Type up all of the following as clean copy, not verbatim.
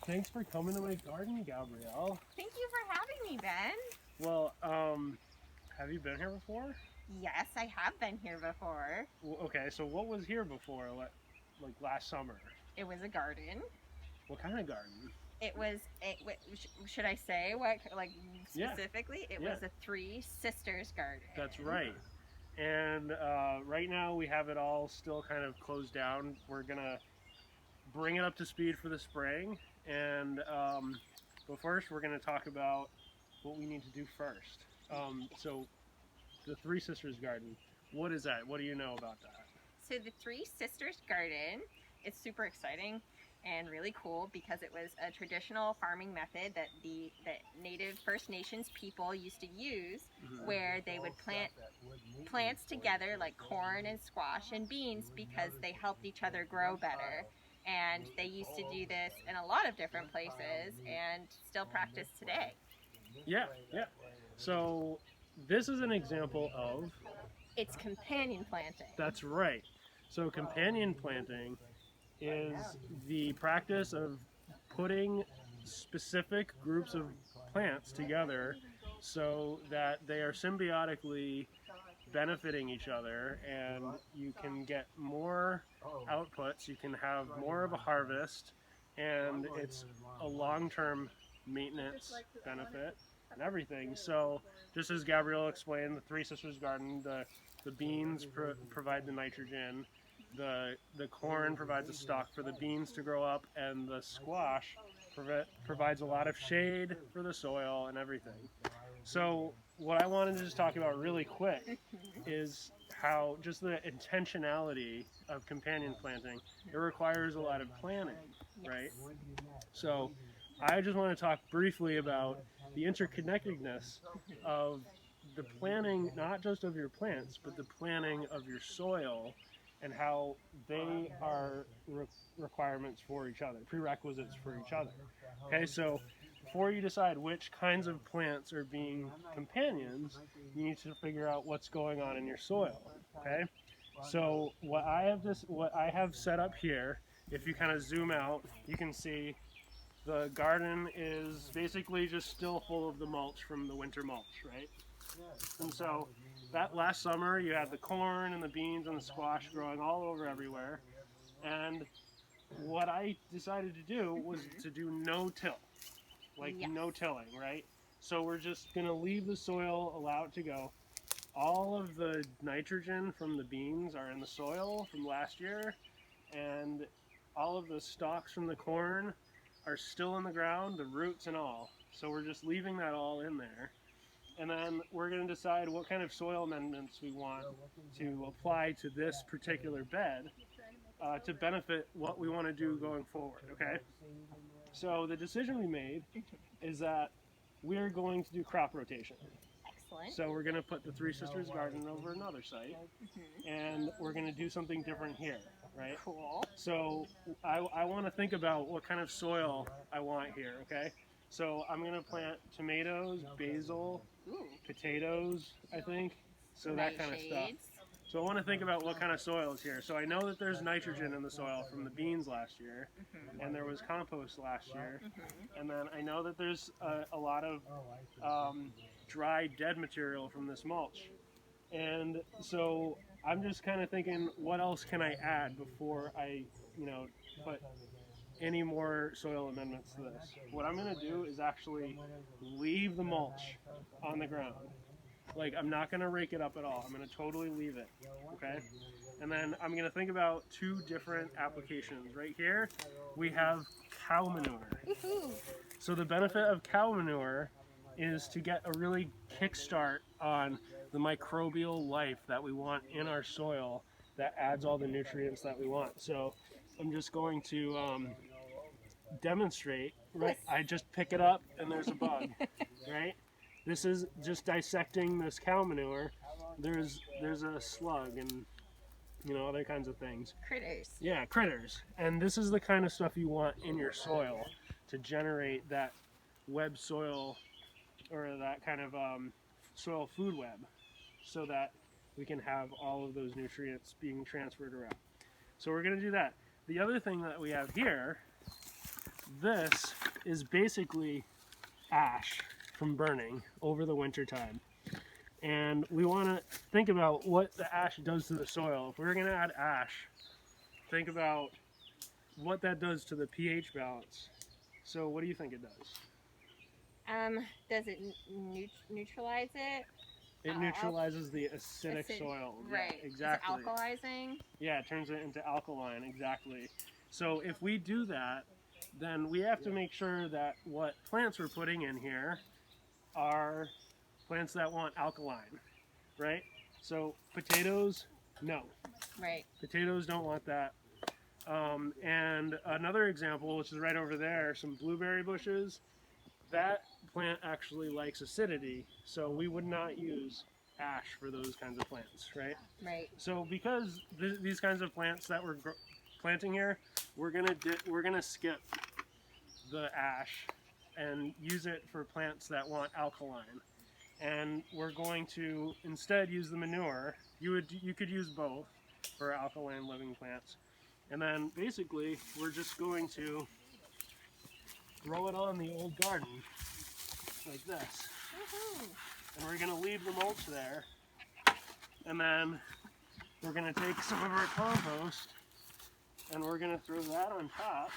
Thanks for coming to my garden, Gabrielle. Thank you for having me, Ben. Well, have you been here before? Yes, I have been here before. Okay, so what was here before, like last summer? It was a garden. What kind of garden? Should I say what, like, Yeah, specifically? It yeah, was a Three Sisters garden. that's right. And right now we have it all still kind of closed down. We're gonna bring it up to speed for the spring, and but first we're gonna talk about what we need to do first. So the Three Sisters Garden. What is that? What do you know about that? So the Three Sisters garden, it's super exciting and really cool because it was a traditional farming method that the native First Nations people used to use, where they would plant plants together like corn and squash and beans because they helped each other grow better. And they used to do this in a lot of different places and still practice today. Yeah, yeah. So this is an example of. It's companion planting. That's right. So companion planting is the practice of putting specific groups of plants together so that they are symbiotically benefiting each other, and you can get more outputs, you can have more of a harvest, and it's a long-term maintenance benefit and everything. So just as Gabrielle explained, the Three Sisters Garden, the beans provide the nitrogen, the corn provides a stalk for the beans to grow up, and the squash provides a lot of shade for the soil and everything. So what I wanted to just talk about really quick is how just the intentionality of companion planting, it requires a lot of planning, right? So I just want to talk briefly about the interconnectedness of the planning, not just of your plants, but the planning of your soil and how they are requirements for each other, prerequisites for each other. Okay, so before you decide which kinds of plants are being companions, you need to figure out what's going on in your soil. Okay, so what I have set up here, if you kind of zoom out, you can see the garden is basically just still full of the mulch from the winter mulch, right? And so that last summer you had the corn and the beans and the squash growing all over everywhere. And what I decided to do was to do no-till, like Yes. no tilling, right? So we're just gonna leave the soil, allow it to go. All of the nitrogen from the beans are in the soil from last year, and all of the stalks from the corn are still in the ground, the roots and all. So we're just leaving that all in there. And then we're going to decide what kind of soil amendments we want to apply to this particular bed to benefit what we want to do going forward, okay? So the decision we made is that we're going to do crop rotation. Excellent. So we're going to put the Three Sisters Garden over another site, and we're going to do something different here, right? Cool. So I want to think about what kind of soil I want here, okay? So I'm going to plant tomatoes, basil, potatoes, I think, so that kind of stuff. So I want to think about what kind of soil is here. So I know that there's nitrogen in the soil from the beans last year, and there was compost last year, and then I know that there's a lot of dry, dead material from this mulch. And so I'm just kind of thinking, what else can I add before I, put any more soil amendments to this? What I'm going to do is actually leave the mulch on the ground. Like, I'm not going to rake it up at all. I'm going to totally leave it, okay? And then I'm going to think about two different applications. Right here, we have cow manure. So the benefit of cow manure is to get a really kickstart on the microbial life that we want in our soil that adds all the nutrients that we want. So I'm just going to demonstrate, right? I just pick it up and there's a bug, right? This is just dissecting this cow manure. There's a slug and other kinds of things. Critters. Yeah, critters. And this is the kind of stuff you want in your soil to generate that web soil, or that kind of soil food web, so that we can have all of those nutrients being transferred around. So we're going to do that. The other thing that we have here this is basically ash from burning over the winter time. And we want to think about what the ash does to the soil. If we're going to add ash, think about what that does to the pH balance. So what do you think it does? Does it neutralize it? It neutralizes the acidic soil. Right. Yeah, exactly. Is it alkalizing? Yeah, it turns it into alkaline, exactly. So if we do that, then we have to make sure that what plants we're putting in here are plants that want alkaline, right? So potatoes, no. Right. Potatoes don't want that. And another example, which is right over there, some blueberry bushes, that plant actually likes acidity, so we would not use ash for those kinds of plants, right? Right. So because these kinds of plants that we're planting here, we're gonna skip the ash and use it for plants that want alkaline, and we're going to instead use the manure. You could use both for alkaline living plants, and then basically we're just going to throw it on the old garden like this. Woohoo. And we're going to leave the mulch there, and then we're going to take some of our compost and we're going to throw that on top,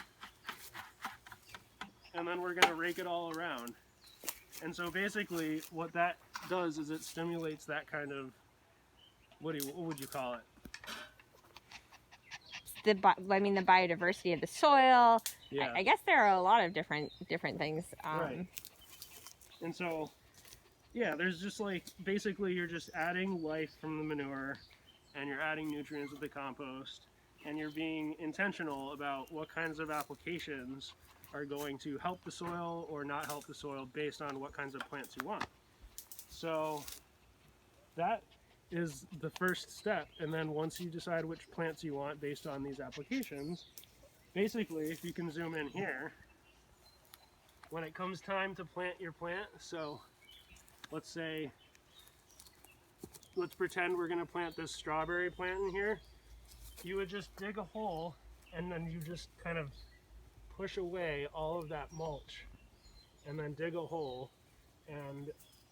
and then we're going to rake it all around. And so basically what that does is it stimulates that kind of, what would you call it? The biodiversity of the soil. Yeah. I guess there are a lot of different things. Right. And so, yeah, there's just like, basically you're just adding life from the manure, and you're adding nutrients with the compost, and you're being intentional about what kinds of applications are going to help the soil or not help the soil based on what kinds of plants you want. So that is the first step. And then once you decide which plants you want based on these applications, basically, if you can zoom in here, when it comes time to plant your plant, so let's pretend we're going to plant this strawberry plant in here, you would just dig a hole, and then you just kind of push away all of that mulch, and then dig a hole and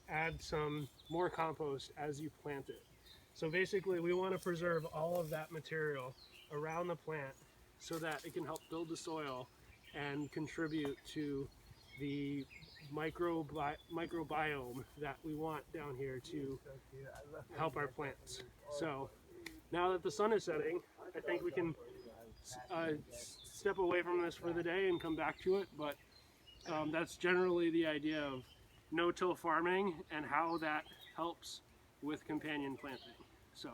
add some more compost as you plant it. So basically we want to preserve all of that material around the plant so that it can help build the soil and contribute to the microbiome that we want down here to help our plants. So now that the sun is setting, I think we can step away from this for the day and come back to it, but that's generally the idea of no-till farming and how that helps with companion planting. So